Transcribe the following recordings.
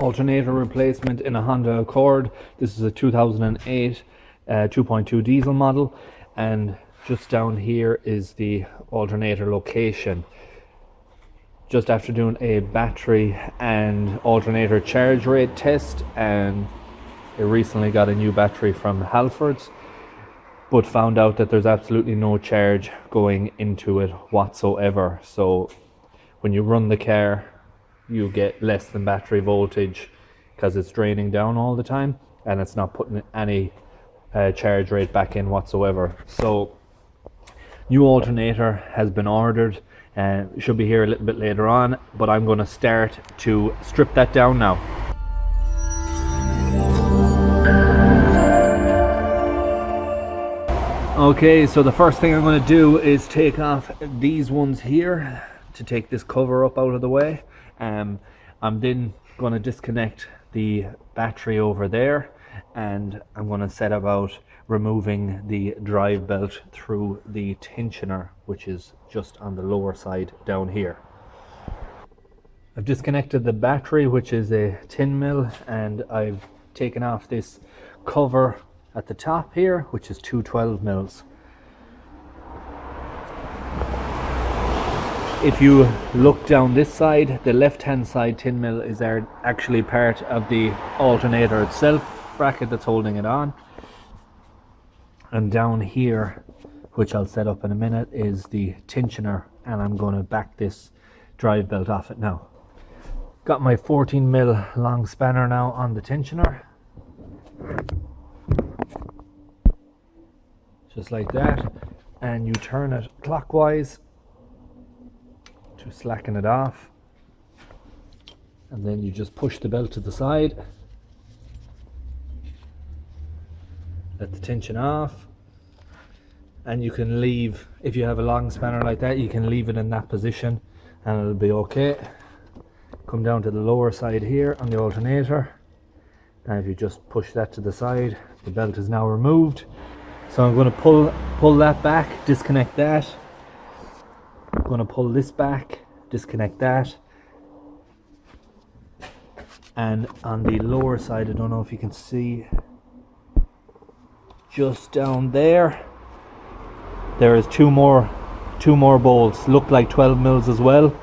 alternator replacement in a Honda Accord. This is a 2008 2.2 diesel model, and just down here is the alternator location. Just after doing a battery and alternator charge rate test, and I recently got a new battery from Halfords, but found out that there's absolutely no charge going into it whatsoever. So when you run the car, you get less than battery voltage because it's draining down all the time, and it's not putting any charge rate back in whatsoever. So new alternator has been ordered and should be here a little bit later on, but I'm going to start to strip that down now. Okay, so the first thing I'm going to do is take off these ones here to take this cover up out of the way. I'm then going to disconnect the battery over there, and I'm going to set about removing the drive belt through the tensioner, which is just on the lower side down here. I've disconnected the battery, which is a 10mm, and I've taken off this cover at the top here, which is 2 12mm. If you look down this side, the left hand side 10mm is actually part of the alternator itself, bracket that's holding it on. And down here, which I'll set up in a minute, is the tensioner, and I'm going to back this drive belt off it now. Got my 14mm long spanner now on the tensioner. Just like that, and you turn it clockwise to slacken it off, and then you just push the belt to the side, let the tension off, and you can leave, if you have a long spanner like that, you can leave it in that position and it'll be okay. Come down to the lower side here on the alternator, and if you just push that to the side, the belt is now removed. So I'm going to pull that back, disconnect that. I'm going to pull this back, disconnect that. And on the lower side, I don't know if you can see, just down there, there is two more bolts, look like 12mm as well,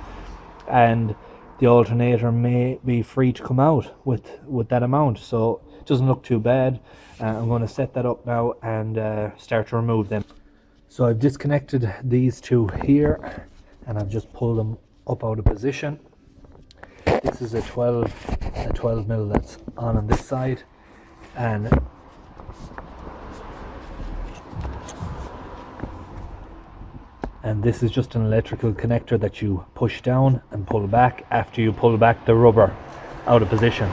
and the alternator may be free to come out with that amount, so it doesn't look too bad. I'm going to set that up now and start to remove them. So I've disconnected these two here, and I've just pulled them up out of position. This is a 12mm that's on this side, and this is just an electrical connector that you push down and pull back after you pull back the rubber out of position.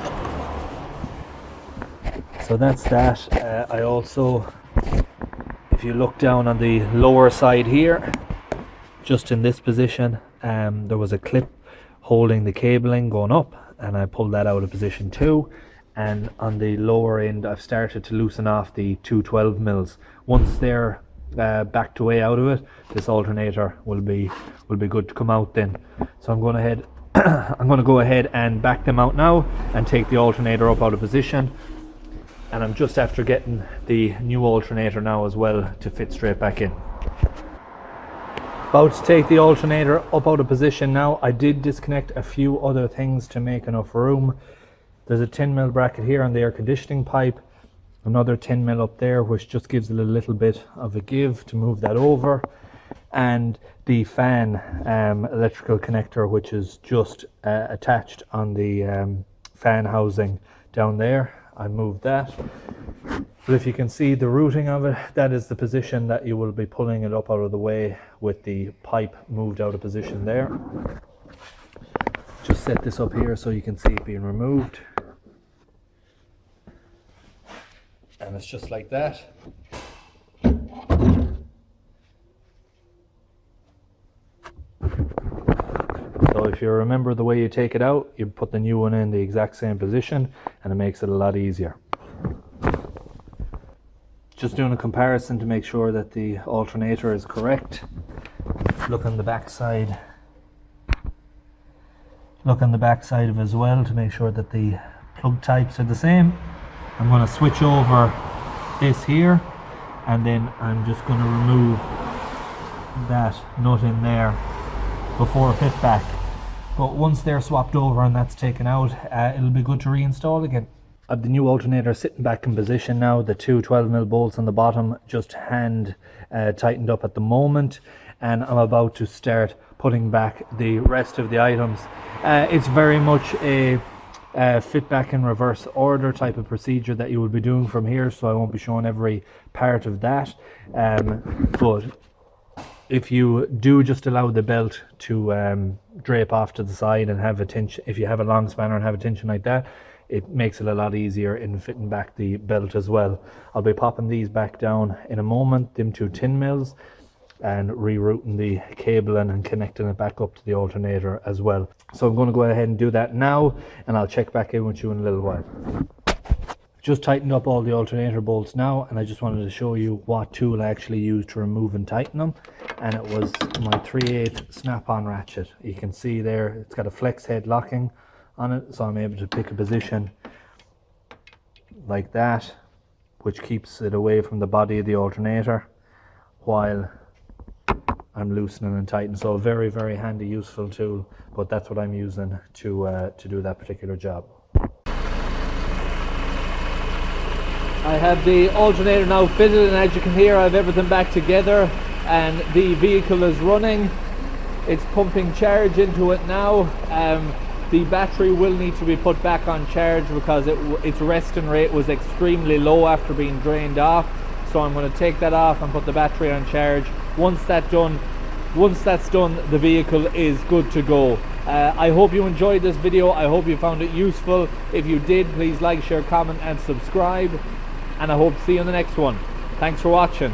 So that's that. I also, if you look down on the lower side here, just in this position, there was a clip holding the cabling going up, and I pulled that out of position too. And on the lower end, I've started to loosen off the 2 12mm. Once they're backed away out of it, this alternator will be good to come out then. So I'm going to go ahead and back them out now and take the alternator up out of position. And I'm just after getting the new alternator now as well to fit straight back in. About to take the alternator up out of position now. I did disconnect a few other things to make enough room. There's a 10mm bracket here on the air conditioning pipe, another 10mm up there, which just gives it a little bit of a give to move that over, and the fan electrical connector, which is just attached on the fan housing down there. I moved that, but if you can see the routing of it, that is the position that you will be pulling it up out of the way with the pipe moved out of position there. Just set this up here so you can see it being removed, and it's just like that. So if you remember the way you take it out, you put the new one in the exact same position, and it makes it a lot easier. Just doing a comparison to make sure that the alternator is correct. Look on the back side. Look on the back side of it as well to make sure that the plug types are the same. I'm going to switch over this here, and then I'm just going to remove that nut in there before fit back. But once they're swapped over and that's taken out, it'll be good to reinstall again. I have the new alternator sitting back in position now. The two 12mm bolts on the bottom just hand tightened up at the moment, and I'm about to start putting back the rest of the items. It's very much a fit back in reverse order type of procedure that you will be doing from here, so I won't be showing every part of that, but if you do just allow the belt to drape off to the side and have a tension, if you have a long spanner and have a tension like that, it makes it a lot easier in fitting back the belt as well. I'll be popping these back down in a moment, them two 10mm, and rerouting the cable and connecting it back up to the alternator as well. So I'm going to go ahead and do that now, and I'll check back in with you in a little while. Just tightened up all the alternator bolts now, and I just wanted to show you what tool I actually used to remove and tighten them, and it was my 3/8 snap-on ratchet. You can see there it's got a flex head locking on it, so I'm able to pick a position like that, which keeps it away from the body of the alternator while I'm loosening and tightening. So a very, very handy, useful tool, but that's what I'm using to do that particular job. I have the alternator now fitted, and as you can hear, I have everything back together and the vehicle is running. It's pumping charge into it now. The battery will need to be put back on charge because its resting rate was extremely low after being drained off. So I'm going to take that off and put the battery on charge. Once that's done, the vehicle is good to go. I hope you enjoyed this video. I hope you found it useful. If you did, please like, share, comment and subscribe. And I hope to see you in the next one. Thanks for watching.